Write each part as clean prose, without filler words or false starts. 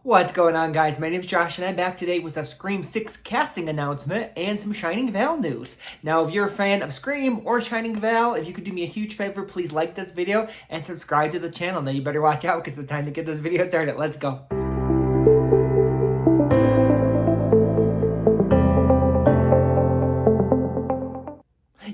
What's going on, guys? My name is Josh and I'm back today with a Scream 6 casting announcement and some Shining Vale news. Now, if you're a fan of Scream or Shining Vale, if you could do me a huge favor, please like this video and subscribe to the channel. Now, you better watch out because it's time to get this video started. Let's go.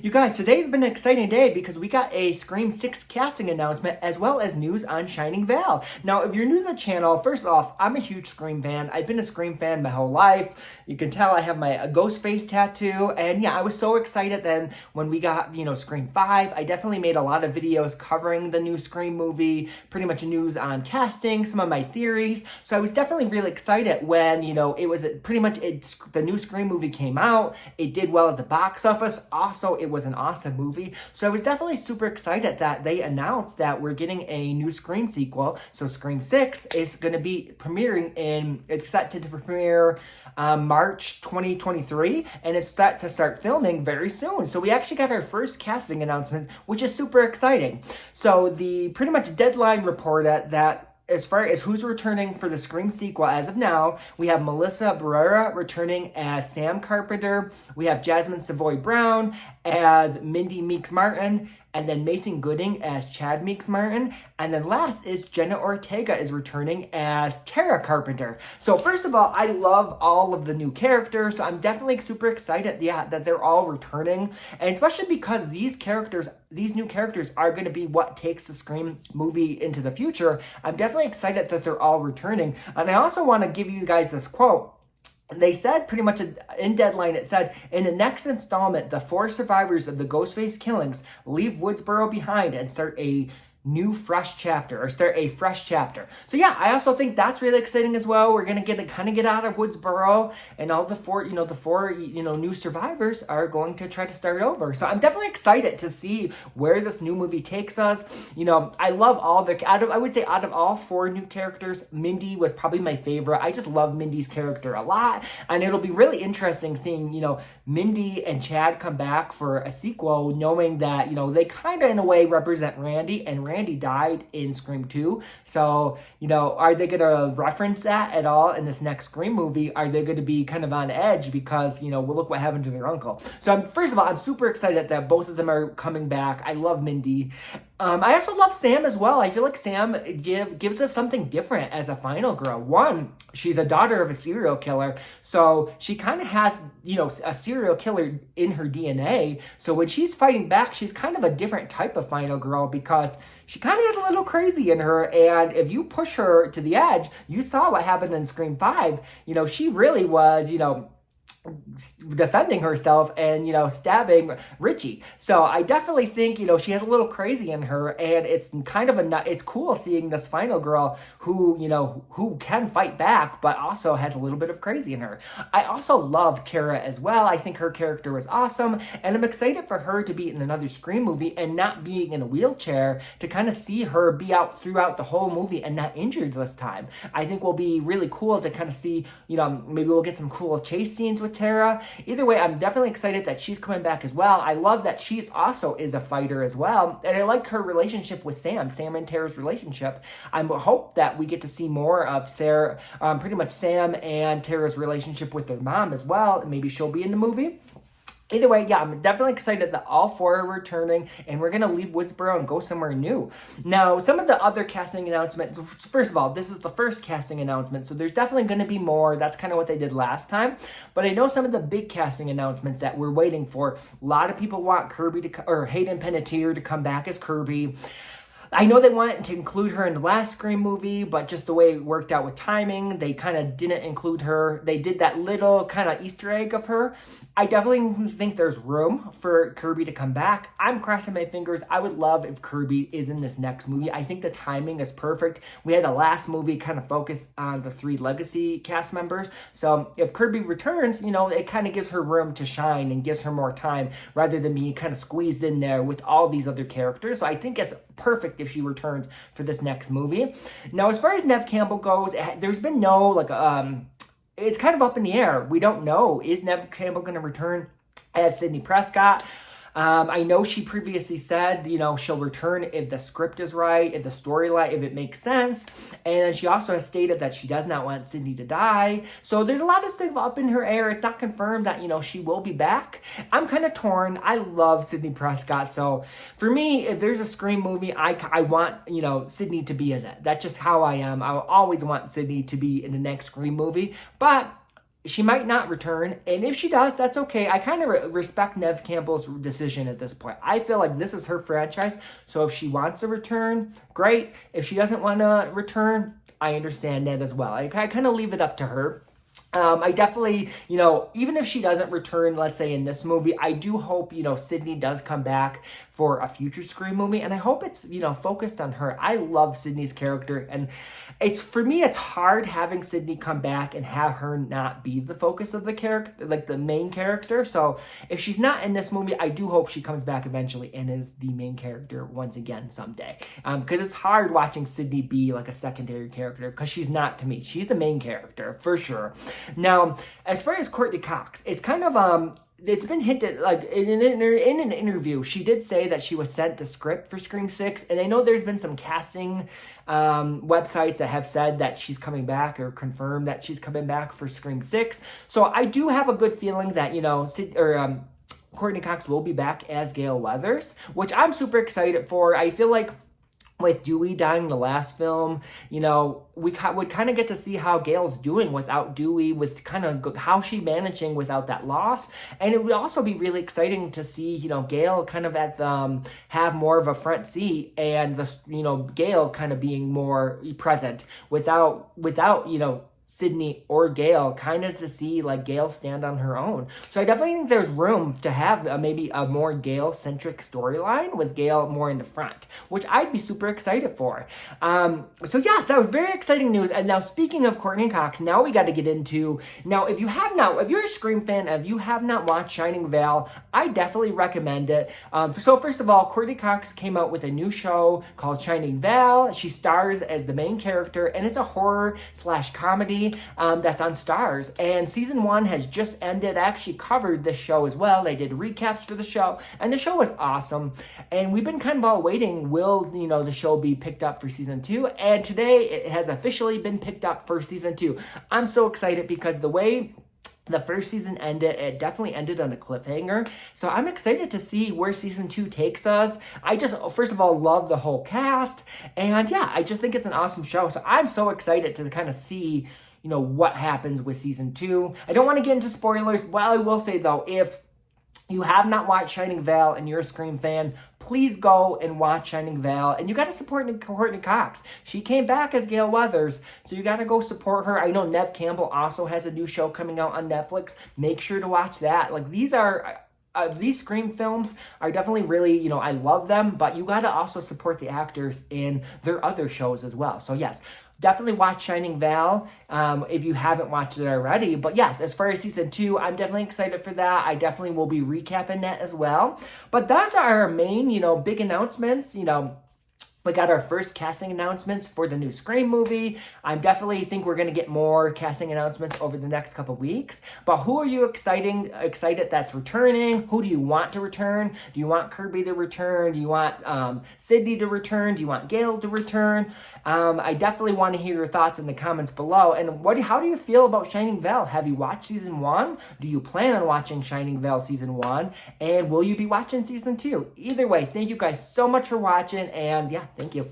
You guys, today's been an exciting day because we got a Scream 6 casting announcement as well as news on Shining Vale. Now, if you're new to the channel, first off, I'm a huge Scream fan. I've been a Scream fan my whole life. You can tell I have my ghost face tattoo. And yeah, I was so excited then when we got, Scream 5. I definitely made a lot of videos covering the new Scream movie, pretty much news on casting, some of my theories. So I was definitely really excited when, it was pretty much the new Scream movie came out. It did well at the box office. Also, it was an awesome movie. So I was definitely super excited that they announced that we're getting a new Scream sequel. So Scream 6 is going to be premiering it's set to premiere March 2023, and it's set to start filming very soon. So we actually got our first casting announcement, which is super exciting. So the pretty much deadline reported that as far as who's returning for the Scream sequel, as of now, we have Melissa Barrera returning as Sam Carpenter. We have Jasmine Savoy Brown as Mindy Meeks Martin, and then Mason Gooding as Chad Meeks Martin. And then last is Jenna Ortega is returning as Tara Carpenter. So first of all, I love all of the new characters. So I'm definitely super excited, that they're all returning. And especially because these new characters are going to be what takes the Scream movie into the future. I'm definitely excited that they're all returning. And I also want to give you guys this quote. They said pretty much in deadline, it said, in the next installment, the 4 survivors of the Ghostface killings leave Woodsboro behind and start a fresh chapter. So yeah, I also think that's really exciting as well. We're gonna get out of Woodsboro, and all the four new survivors are going to try to start over. So I'm definitely excited to see where this new movie takes us. I love I would say out of all 4 new characters, Mindy was probably my favorite. I just love Mindy's character a lot, and it'll be really interesting seeing Mindy and Chad come back for a sequel, knowing that they kind of in a way represent Randy, and Randy died in Scream 2. So, are they going to reference that at all in this next Scream movie? Are they going to be kind of on edge because, well, look what happened to their uncle. So, first of all, I'm super excited that both of them are coming back. I love Mindy. I also love Sam as well. I feel like Sam gives us something different as a final girl. One, she's a daughter of a serial killer, so she kind of has, a serial killer in her DNA. So when she's fighting back, she's kind of a different type of final girl because she kind of is a little crazy in her. And if you push her to the edge, you saw what happened in Scream 5. She really was, defending herself and stabbing Richie. So I definitely think she has a little crazy in her, and it's kind of it's cool seeing this final girl who can fight back but also has a little bit of crazy in her. I also love Tara as well. I think her character was awesome, and I'm excited for her to be in another Scream movie and not being in a wheelchair, to kind of see her be out throughout the whole movie and not injured this time. I think will be really cool to kind of see, maybe we'll get some cool chase scenes with Tara. Either way, I'm definitely excited that she's coming back as well. I love that she's also is a fighter as well, and I like her relationship with Sam and Tara's relationship. I hope that we get to see more of pretty much Sam and Tara's relationship with their mom as well. Maybe she'll be in the movie. Either way, yeah, I'm definitely excited that all 4 are returning, and we're going to leave Woodsboro and go somewhere new. Now, some of the other casting announcements, first of all, this is the first casting announcement, so there's definitely going to be more. That's kind of what they did last time. But I know some of the big casting announcements that we're waiting for. A lot of people want Hayden Panettiere to come back as Kirby. I know they wanted to include her in the last Scream movie, but just the way it worked out with timing, they kind of didn't include her. They did that little kind of Easter egg of her. I definitely think there's room for Kirby to come back. I'm crossing my fingers. I would love if Kirby is in this next movie. I think the timing is perfect. We had the last movie kind of focused on the 3 legacy cast members. So if Kirby returns, it kind of gives her room to shine and gives her more time rather than being kind of squeezed in there with all these other characters. So I think it's perfect if she returns for this next movie. Now, as far as Neve Campbell goes, there's been no, it's kind of up in the air. We don't know. Is Neve Campbell going to return as Sidney Prescott? I know she previously said, she'll return if the script is right, if the storyline, if it makes sense. And she also has stated that she does not want Sydney to die. So there's a lot of stuff up in her air. It's not confirmed that, she will be back. I'm kind of torn. I love Sydney Prescott. So for me, if there's a Scream movie, I want, Sydney to be in it. That's just how I am. I always want Sydney to be in the next Scream movie. But she might not return, and if she does, that's okay. I kind of respect Neve Campbell's decision at this point. I feel like this is her franchise, so if she wants to return, great. If she doesn't want to return, I understand that as well. I kind of leave it up to her. I definitely, even if she doesn't return, let's say in this movie, I do hope, Sydney does come back for a future Scream movie. And I hope it's, focused on her. I love Sydney's character. And for me, it's hard having Sydney come back and have her not be the focus of the character, like the main character. So if she's not in this movie, I do hope she comes back eventually and is the main character once again someday. Because it's hard watching Sydney be like a secondary character, because she's not to me. She's the main character for sure. Now, as far as Courtney Cox, it's kind of, it's been hinted, like, in an interview, she did say that she was sent the script for Scream 6, and I know there's been some casting websites that have said that she's coming back or confirmed that she's coming back for Scream 6, so I do have a good feeling that, Courtney Cox will be back as Gale Weathers, which I'm super excited for. I feel like with Dewey dying in the last film, we would kind of get to see how Gale's doing without Dewey, with kind of how she's managing without that loss. And it would also be really exciting to see, Gale kind of have more of a front seat, and Gale kind of being more present without Sydney or Gale, kind of to see like Gale stand on her own. So I definitely think there's room to have maybe a more Gale-centric storyline with Gale more in the front, which I'd be super excited for. So yes, that was very exciting news. And now speaking of Courtney Cox, now we got to get into, if you're a Scream fan, if you have not watched Shining Vale, I definitely recommend it. So first of all, Courtney Cox came out with a new show called Shining Vale. She stars as the main character, and it's a horror/comedy that's on Stars, and season 1 has just ended. I actually covered this show as well. I did recaps for the show, and the show was awesome, and we've been kind of all waiting, will the show be picked up for season 2, and today it has officially been picked up for season 2. I'm so excited because the way the first season ended, it definitely ended on a cliffhanger. So I'm excited to see where season 2 takes us. I just, first of all, love the whole cast. And yeah, I just think it's an awesome show. So I'm so excited to kind of see, what happens with season 2. I don't want to get into spoilers. Well, I will say though, if you have not watched Shining Vale and you're a Scream fan, please go and watch Shining Vale. And you got to support Courtney Cox. She came back as Gale Weathers, so you got to go support her. I know Neve Campbell also has a new show coming out on Netflix. Make sure to watch that. Like, these Scream films are definitely really, I love them, but you got to also support the actors in their other shows as well. So yes, definitely watch Shining Vale if you haven't watched it already. But yes, as far as season 2, I'm definitely excited for that. I definitely will be recapping that as well. But those are our main, big announcements. We got our first casting announcements for the new Scream movie. I definitely think we're going to get more casting announcements over the next couple weeks. But who are you excited that's returning? Who do you want to return? Do you want Kirby to return? Do you want Sydney to return? Do you want Gale to return? I definitely want to hear your thoughts in the comments below. And how do you feel about Shining Vale? Have you watched season 1? Do you plan on watching Shining Vale season 1? And will you be watching season 2? Either way, thank you guys so much for watching. And yeah, thank you.